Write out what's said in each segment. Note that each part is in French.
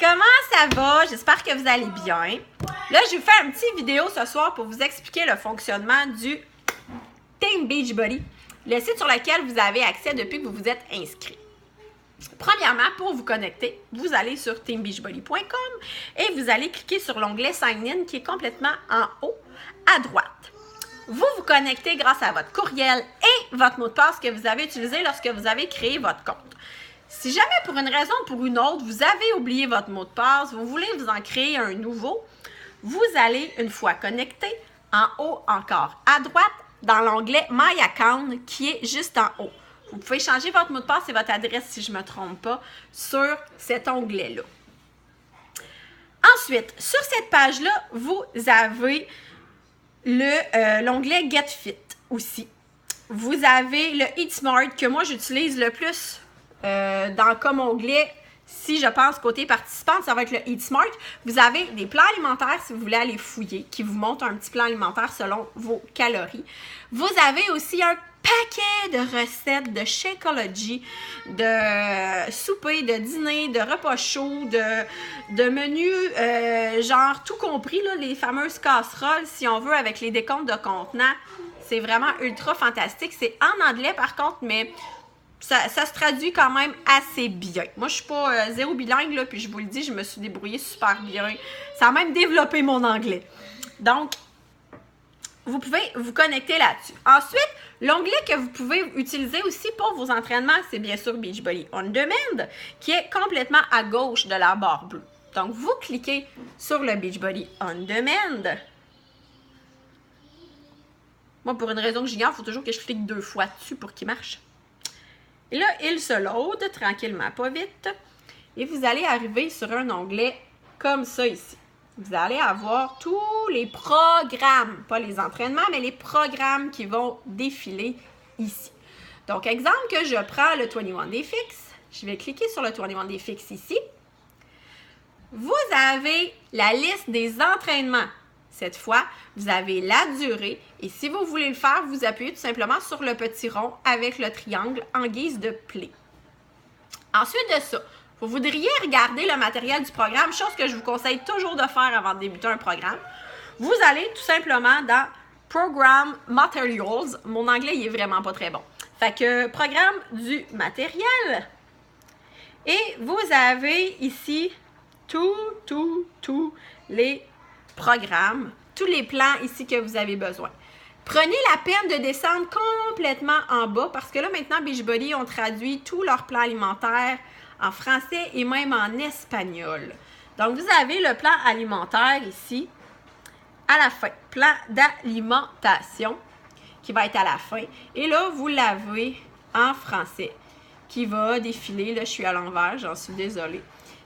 comment ça va? J'espère que vous allez bien. Là, je vais vous faire une petite vidéo ce soir pour vous expliquer le fonctionnement du Team Beachbody, le site sur lequel vous avez accès depuis que vous vous êtes inscrit. Premièrement, pour vous connecter, vous allez sur teambeachbody.com et vous allez cliquer sur l'onglet Sign In qui est complètement en haut à droite. Vous vous connectez grâce à votre courriel et votre mot de passe que vous avez utilisé lorsque vous avez créé votre compte. Si jamais pour une raison ou pour une autre, vous avez oublié votre mot de passe, vous voulez vous en créer un nouveau, vous allez, une fois connecté, en haut encore à droite, dans l'onglet My Account qui est juste en haut. Vous pouvez changer votre mot de passe et votre adresse, si je ne me trompe pas, sur cet onglet-là. Ensuite, sur cette page-là, vous avez l'onglet Get Fit aussi. Vous avez le Eat Smart que moi, j'utilise le plus comme onglet. Si je pense côté participante, ça va être le Eat Smart. Vous avez des plans alimentaires si vous voulez aller fouiller, qui vous montrent un petit plan alimentaire selon vos calories. Vous avez aussi un paquet de recettes de Shakeology, de souper, de dîner, de repas chauds, de menus, genre tout compris, là, les fameuses casseroles, si on veut, avec les décomptes de contenants. C'est vraiment ultra fantastique. C'est en anglais par contre, mais ça se traduit quand même assez bien. Moi, je suis pas zéro bilingue, là, puis je vous le dis, je me suis débrouillée super bien. Ça a même développé mon anglais. Donc, vous pouvez vous connecter là-dessus. Ensuite, l'onglet que vous pouvez utiliser aussi pour vos entraînements, c'est bien sûr Beachbody On Demand, qui est complètement à gauche de la barre bleue. Donc, vous cliquez sur le Beachbody On Demand. Moi, pour une raison que j'ignore, il faut toujours que je clique 2 fois dessus pour qu'il marche. Et là, il se load tranquillement, pas vite. Et vous allez arriver sur un onglet comme ça ici. Vous allez avoir tous les programmes, pas les entraînements, mais les programmes qui vont défiler ici. Donc, exemple que je prends le 21 Day Fix. Je vais cliquer sur le 21 Day Fix ici. Vous avez la liste des entraînements. Cette fois, vous avez la durée et si vous voulez le faire, vous appuyez tout simplement sur le petit rond avec le triangle en guise de play. Ensuite de ça, vous voudriez regarder le matériel du programme, chose que je vous conseille toujours de faire avant de débuter un programme. Vous allez tout simplement dans Program Materials. Mon anglais, il est vraiment pas très bon. Fait que Programme du matériel. Et vous avez ici tous les programmes, tous les plans ici que vous avez besoin. Prenez la peine de descendre complètement en bas parce que là, maintenant, Beachbody ont traduit tous leurs plans alimentaires en français et même en espagnol. Donc, vous avez le plan alimentaire ici à la fin. Plan d'alimentation qui va être à la fin. Et là, vous l'avez en français qui va défiler. Là, je suis à l'envers, j'en suis désolée.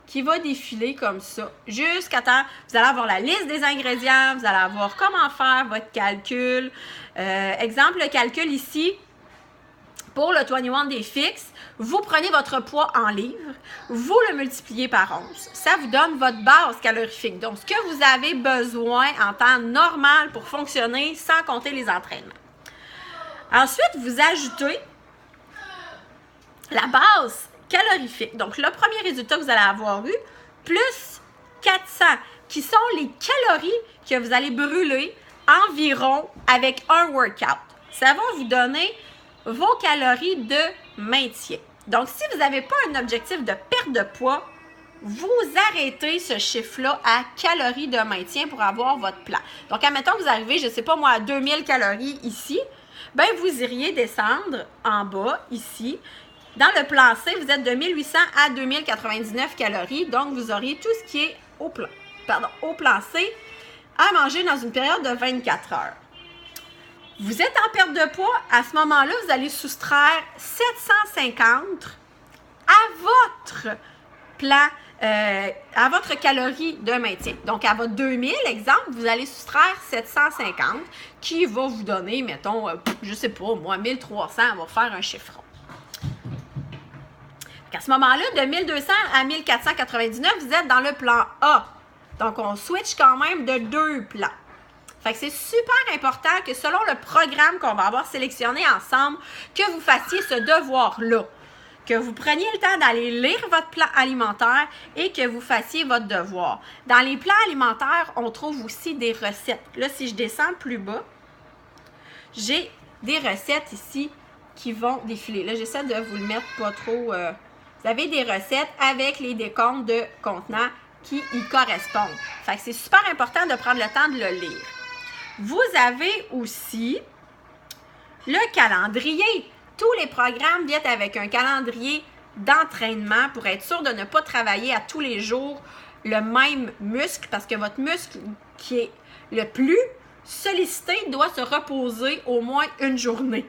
Qui va défiler comme ça jusqu'à temps. Vous allez avoir la liste des ingrédients, vous allez avoir comment faire votre calcul. Exemple, le calcul ici, pour le 21 Day Fix, vous prenez votre poids en livres, vous le multipliez par 11. Ça vous donne votre base calorifique. Donc, ce que vous avez besoin en temps normal pour fonctionner sans compter les entraînements. Ensuite, vous ajoutez la base calorifique. Donc, le premier résultat que vous allez avoir eu, plus 400, qui sont les calories que vous allez brûler environ avec un workout. Ça va vous donner vos calories de maintien. Donc, si vous n'avez pas un objectif de perte de poids, vous arrêtez ce chiffre-là à calories de maintien pour avoir votre plan. Donc, admettons que vous arrivez, je ne sais pas moi, à 2000 calories ici, bien, vous iriez descendre en bas, ici. Dans le plan C, vous êtes de 1800 à 2099 calories, donc vous auriez tout ce qui est au plan C à manger dans une période de 24 heures. Vous êtes en perte de poids, à ce moment-là, vous allez soustraire 750 à votre plan, à votre calorie de maintien. Donc, à votre 2000, exemple, vous allez soustraire 750 qui va vous donner, mettons, je sais pas, moi, 1300, on va faire un chiffron. À ce moment-là, de 1200 à 1499, vous êtes dans le plan A. Donc, on switch quand même de 2 plans. Fait que c'est super important que selon le programme qu'on va avoir sélectionné ensemble, que vous fassiez ce devoir-là. que vous preniez le temps d'aller lire votre plan alimentaire et que vous fassiez votre devoir. Dans les plans alimentaires, on trouve aussi des recettes. Là, si je descends plus bas, j'ai des recettes ici qui vont défiler. Là, j'essaie de vous le mettre pas trop... Vous avez des recettes avec les décomptes de contenants qui y correspondent. Fait que c'est super important de prendre le temps de le lire. Vous avez aussi le calendrier. Tous les programmes viennent avec un calendrier d'entraînement pour être sûr de ne pas travailler à tous les jours le même muscle parce que votre muscle qui est le plus sollicité doit se reposer au moins une journée.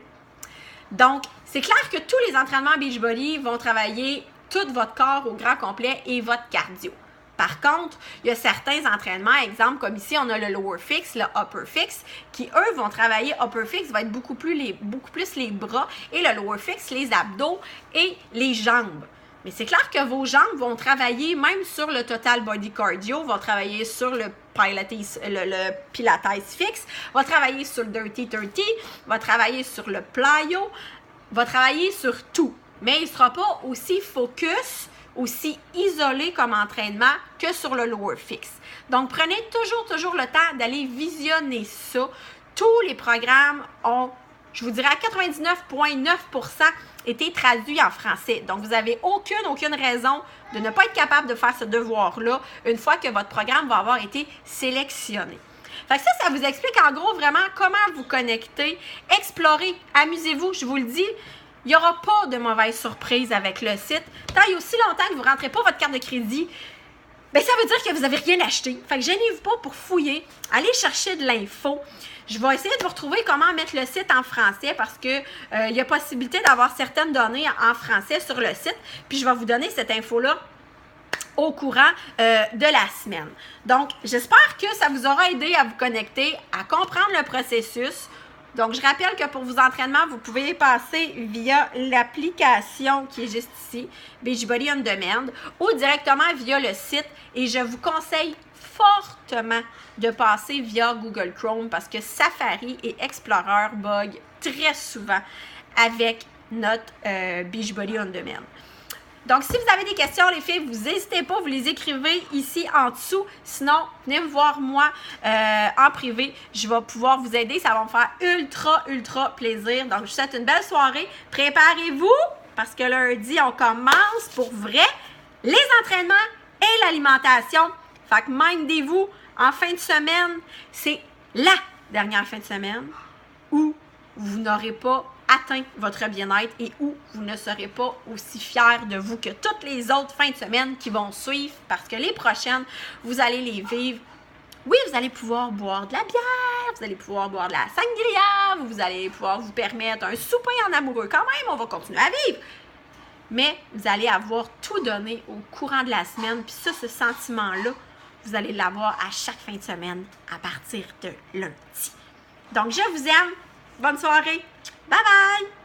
Donc, c'est clair que tous les entraînements Beachbody vont travailler tout votre corps au grand complet et votre cardio. Par contre, il y a certains entraînements, exemple comme ici, on a le lower fix, le upper fix, qui eux vont travailler, upper fix va être beaucoup plus les bras et le lower fix, les abdos et les jambes. Mais c'est clair que vos jambes vont travailler même sur le total body cardio, vont travailler sur le pilates fixe, va travailler sur le dirty 30, va travailler sur le plyo, va travailler sur tout. Mais il ne sera pas aussi focus, aussi isolé comme entraînement que sur le lower fix. Donc, prenez toujours le temps d'aller visionner ça. Tous les programmes ont, je vous dirais à 99,9% été traduits en français. Donc, vous n'avez aucune raison de ne pas être capable de faire ce devoir-là une fois que votre programme va avoir été sélectionné. Fait que ça vous explique en gros vraiment comment vous connecter, explorer, amusez-vous, je vous le dis. Il n'y aura pas de mauvaise surprise avec le site. Tant et aussi longtemps que vous ne rentrez pas votre carte de crédit, bien, ça veut dire que vous n'avez rien acheté. Fait que gênez-vous pas pour fouiller. Allez chercher de l'info. Je vais essayer de vous retrouver comment mettre le site en français parce que il y a possibilité d'avoir certaines données en français sur le site. Puis je vais vous donner cette info-là au courant de la semaine. Donc, j'espère que ça vous aura aidé à vous connecter, à comprendre le processus. Donc, je rappelle que pour vos entraînements, vous pouvez passer via l'application qui est juste ici, Beachbody On Demand, ou directement via le site. Et je vous conseille fortement de passer via Google Chrome parce que Safari et Explorer bug très souvent avec notre Beachbody On Demand. Donc, si vous avez des questions, les filles, vous n'hésitez pas, vous les écrivez ici en dessous. Sinon, venez me voir moi en privé. Je vais pouvoir vous aider. Ça va me faire ultra plaisir. Donc, je vous souhaite une belle soirée. Préparez-vous parce que lundi, on commence pour vrai les entraînements et l'alimentation. Fait que mindez-vous, en fin de semaine, c'est la dernière fin de semaine où vous n'aurez pas atteint votre bien-être et où vous ne serez pas aussi fiers de vous que toutes les autres fins de semaine qui vont suivre parce que les prochaines, vous allez les vivre. Oui, vous allez pouvoir boire de la bière, vous allez pouvoir boire de la sangria, vous allez pouvoir vous permettre un souper en amoureux quand même, on va continuer à vivre. Mais vous allez avoir tout donné au courant de la semaine, puis ça, ce sentiment-là, vous allez l'avoir à chaque fin de semaine à partir de lundi. Donc, je vous aime. Bonne soirée. Bye bye!